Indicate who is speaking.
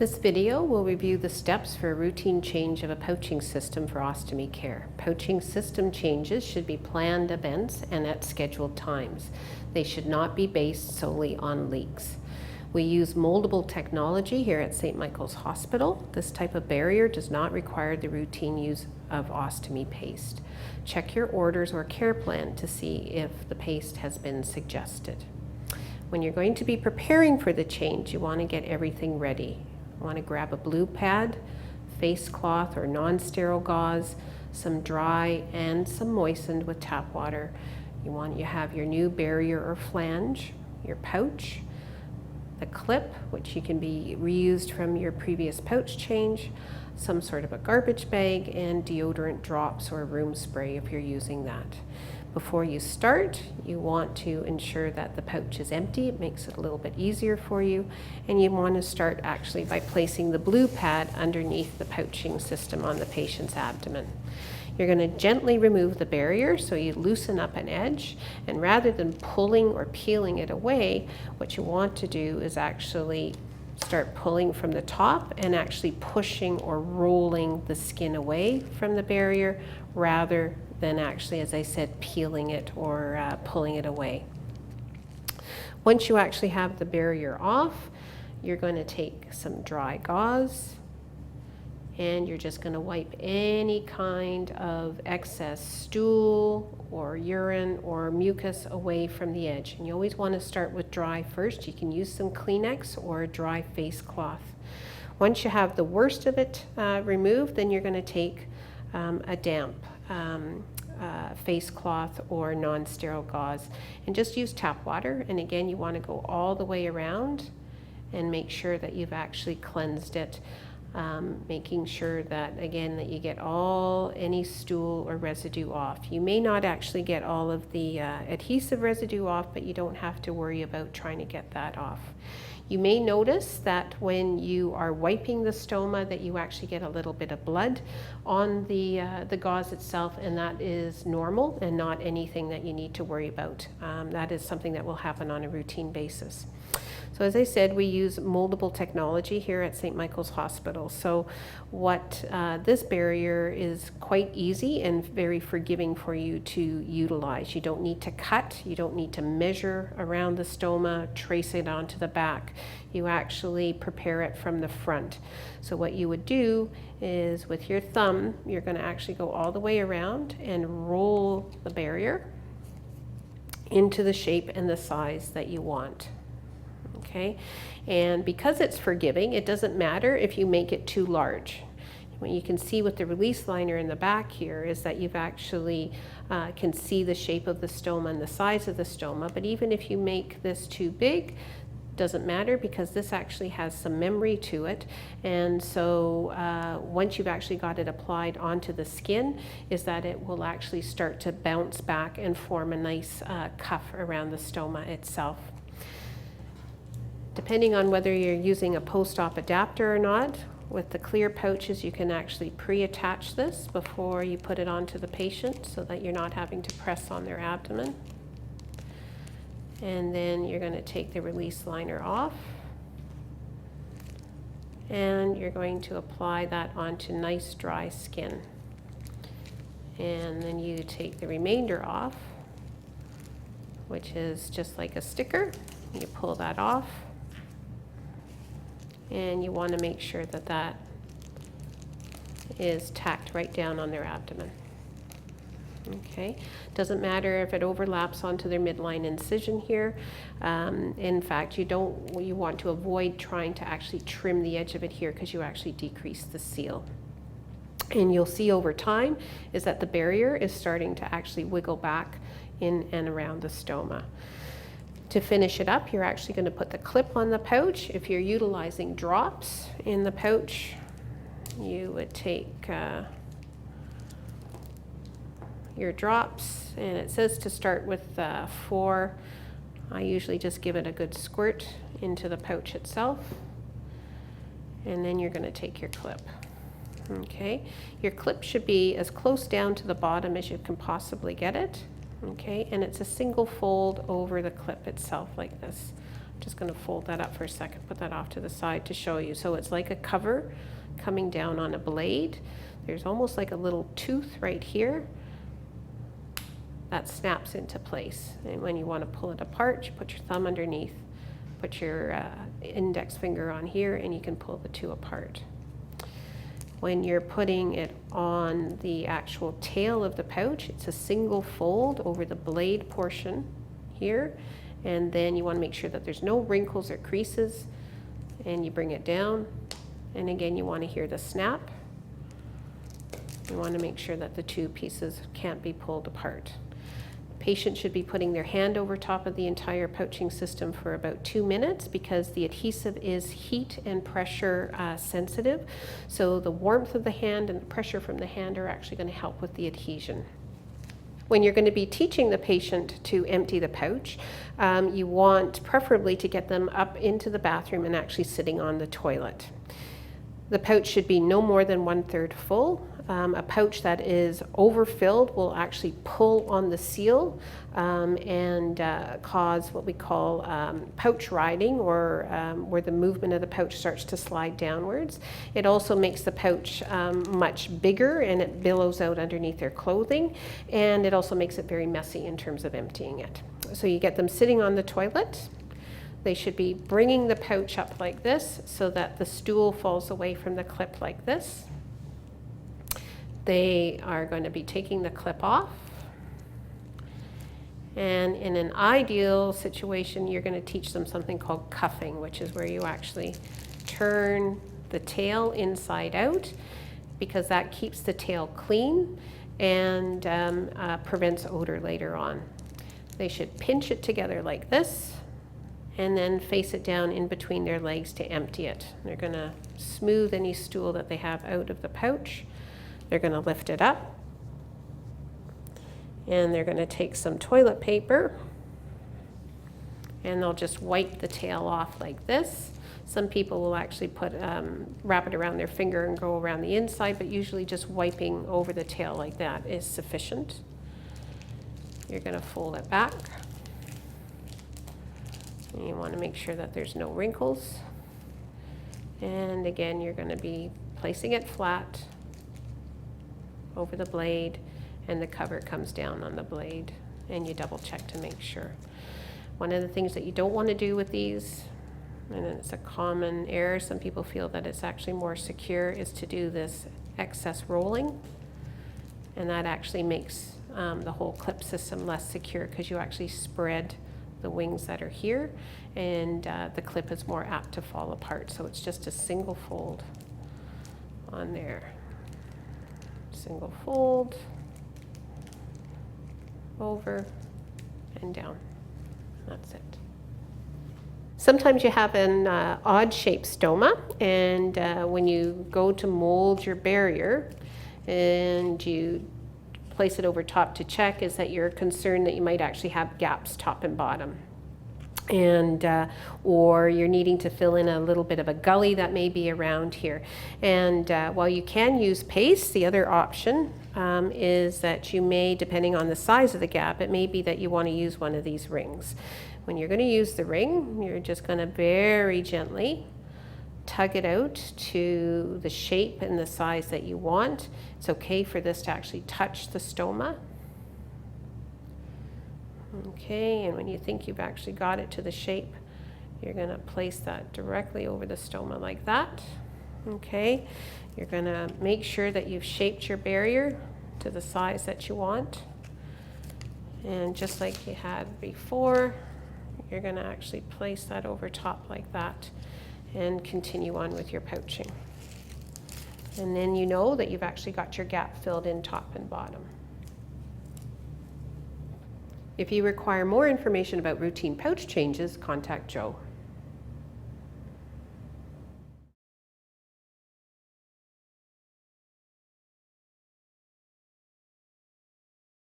Speaker 1: This video will review the steps for a routine change of a pouching system for ostomy care. Pouching system changes should be planned events and at scheduled times. They should not be based solely on leaks. We use moldable technology here at St. Michael's Hospital. This type of barrier does not require the routine use of ostomy paste. Check your orders or care plan to see if the paste has been suggested. When you're going to be preparing for the change, you want to get everything ready. You want to grab a blue pad, face cloth or non-sterile gauze, some dry and some moistened with tap water. You have your new barrier or flange, your pouch, the clip, which you can be reused from your previous pouch change, some sort of a garbage bag, and deodorant drops or room spray if you're using that. Before you start, you want to ensure that the pouch is empty. It makes it a little bit easier for you. And you want to start actually by placing the blue pad underneath the pouching system on the patient's abdomen. You're going to gently remove the barrier so you loosen up an edge, and rather than pulling or peeling it away, what you want to do is actually start pulling from the top and actually pushing or rolling the skin away from the barrier rather than actually, as I said, peeling it or pulling it away. Once you actually have the barrier off, you're going to take some dry gauze and you're just going to wipe any kind of excess stool or urine or mucus away from the edge. And you always want to start with dry first. You can use some Kleenex or a dry face cloth. Once you have the worst of it removed, then you're going to take a damp face cloth or non-sterile gauze and just use tap water. And again, you want to go all the way around and make sure that you've actually cleansed it. Making sure that, again, that you get any stool or residue off. You may not actually get all of the adhesive residue off, but you don't have to worry about trying to get that off. You may notice that when you are wiping the stoma that you actually get a little bit of blood on the gauze itself, and that is normal and not anything that you need to worry about. That is something that will happen on a routine basis. So as I said, we use moldable technology here at St. Michael's Hospital. So this barrier is quite easy and very forgiving for you to utilize. You don't need to cut, you don't need to measure around the stoma, trace it onto the back. You actually prepare it from the front. So what you would do is with your thumb, you're going to actually go all the way around and roll the barrier into the shape and the size that you want. Okay, and because it's forgiving, it doesn't matter if you make it too large. What you can see with the release liner in the back here is that you've actually can see the shape of the stoma and the size of the stoma, but even if you make this too big, doesn't matter because this actually has some memory to it. And so once you've actually got it applied onto the skin, is that it will actually start to bounce back and form a nice cuff around the stoma itself. Depending on whether you're using a post-op adapter or not, with the clear pouches you can actually pre-attach this before you put it onto the patient so that you're not having to press on their abdomen. And then you're going to take the release liner off and you're going to apply that onto nice dry skin. And then you take the remainder off, which is just like a sticker. You pull that off. And you want to make sure that that is tacked right down on their abdomen. Okay, doesn't matter if it overlaps onto their midline incision here. In fact, you want to avoid trying to actually trim the edge of it here because you actually decrease the seal. And you'll see over time is that the barrier is starting to actually wiggle back in and around the stoma. To finish it up, you're actually going to put the clip on the pouch. If you're utilizing drops in the pouch, you would take your drops, and it says to start with 4. I usually just give it a good squirt into the pouch itself, and then you're going to take your clip. Okay, your clip should be as close down to the bottom as you can possibly get it. Okay, and it's a single fold over the clip itself like this. Just going to fold that up for a second, put that off to the side to show you. So it's like a cover coming down on a blade. There's almost like a little tooth right here that snaps into place. And when you want to pull it apart, you put your thumb underneath, put your index finger on here, and you can pull the two apart. When you're putting it on the actual tail of the pouch, it's a single fold over the blade portion here, and then you want to make sure that there's no wrinkles or creases, and you bring it down, and again you want to hear the snap. You want to make sure that the two pieces can't be pulled apart. Patient should be putting their hand over top of the entire pouching system for about 2 minutes because the adhesive is heat and pressure sensitive. So the warmth of the hand and the pressure from the hand are actually going to help with the adhesion. When you're going to be teaching the patient to empty the pouch, you want preferably to get them up into the bathroom and actually sitting on the toilet. The pouch should be no more than 1/3 full. A pouch that is overfilled will actually pull on the seal and cause what we call pouch riding, or where the movement of the pouch starts to slide downwards. It also makes the pouch much bigger, and it billows out underneath their clothing, and it also makes it very messy in terms of emptying it. So you get them sitting on the toilet. They should be bringing the pouch up like this so that the stool falls away from the clip like this. They are going to be taking the clip off. And in an ideal situation, you're going to teach them something called cuffing, which is where you actually turn the tail inside out, because that keeps the tail clean and prevents odor later on. They should pinch it together like this and then face it down in between their legs to empty it. They're going to smooth any stool that they have out of the pouch. They're going to lift it up, and they're going to take some toilet paper, and they'll just wipe the tail off like this. Some people will actually wrap it around their finger and go around the inside, but usually just wiping over the tail like that is sufficient. You're going to fold it back. And you want to make sure that there's no wrinkles. And again, you're going to be placing it flat over the blade, and the cover comes down on the blade, and you double check to make sure. One of the things that you don't want to do with these, and it's a common error, some people feel that it's actually more secure, is to do this excess rolling, and that actually makes the whole clip system less secure, because you actually spread the wings that are here, and the clip is more apt to fall apart. So it's just a single fold on there. Single fold, over and down. That's it. Sometimes you have an odd shaped stoma, and when you go to mold your barrier and you place it over top to check, is that you're concerned that you might actually have gaps top and bottom. And or you're needing to fill in a little bit of a gully that may be around here. And while you can use paste, the other option is that you may, depending on the size of the gap, it may be that you want to use one of these rings. When you're going to use the ring, you're just going to very gently tug it out to the shape and the size that you want. It's okay for this to actually touch the stoma. Okay, and when you think you've actually got it to the shape, you're going to place that directly over the stoma like that. Okay, you're going to make sure that you've shaped your barrier to the size that you want. And just like you had before, you're going to actually place that over top like that and continue on with your pouching. And then you know that you've actually got your gap filled in top and bottom. If you require more information about routine pouch changes, contact Joe.